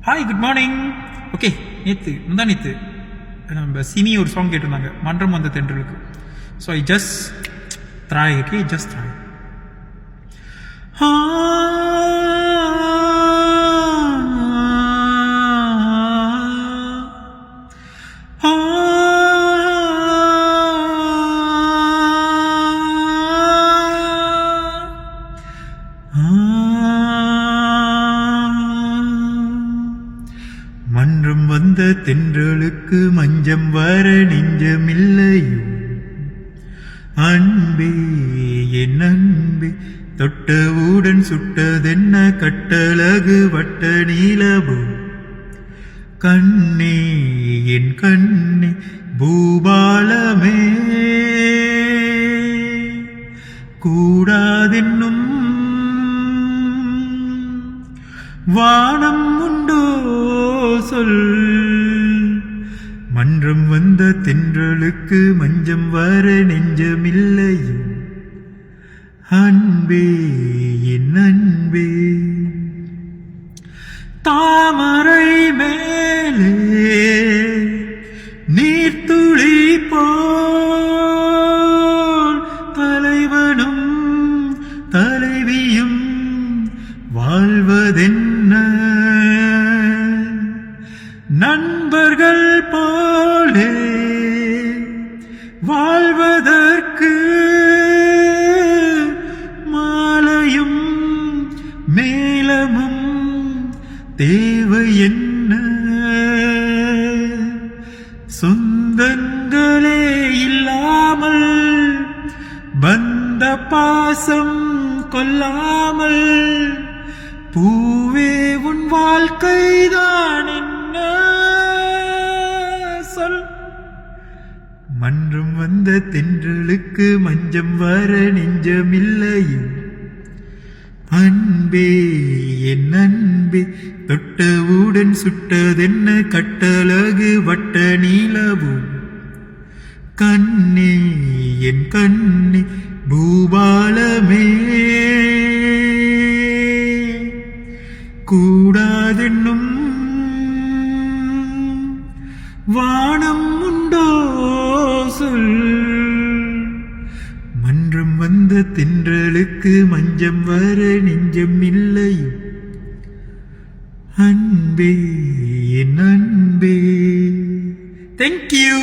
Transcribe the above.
Hi good morning. Okay, நேற்று நம்ம சிமி ஒரு சாங் கேட்டிருந்தாங்க, மன்றம் வந்த தென்றலுக்கு. So I just try. Okay, just try. மன்றம் வந்த தென்றலுக்கு மஞ்சம் வர நெஞ்சமில்லையோ அன்பே, என் அன்பே, தொட்டவுடன் சுட்டதென்ன கட்டழகு வட்ட நீலபோ கண்ணே, என் கண்ணே, பூபாலமே, கூடாதென்னும் வானம் உண்டோ சொல். மன்றம் வந்த தென்றலுக்கு மஞ்சம் வர நெஞ்சமில்லையோ அன்பே, என் அன்பே. தாமரை மேலே நீர்த்துளி போல் தலைவனும் தலைவியும் வாழ்வதென்ன, நண்பர்கள் போலே வாழ்வதற்கு மாலையும் மேலமும் தேவை என்ன, சொந்தங்களே இல்லாமல் பந்த பாசம் கொல்லாமல் பூவே உன் வாழ்க்கைதான் என்ன சொல். மன்றம் வந்த தென்றலுக்கு மஞ்சம் வர நெஞ்சமில்லையோ அன்பே, என் அன்பே, தொட்டவுடன் சுட்டதென்ன கட்டழகு வட்ட நீலவோ கண்ணே, என் கண்ணே, பூபாலமே, கூடாதென்னும் வானம் உண்டோ சொல். மன்றம் வந்த தென்றலுக்கு மஞ்சம் வர நெஞ்சம் இல்லையோ அன்பே, என் அன்பே. தேங்க்யூ.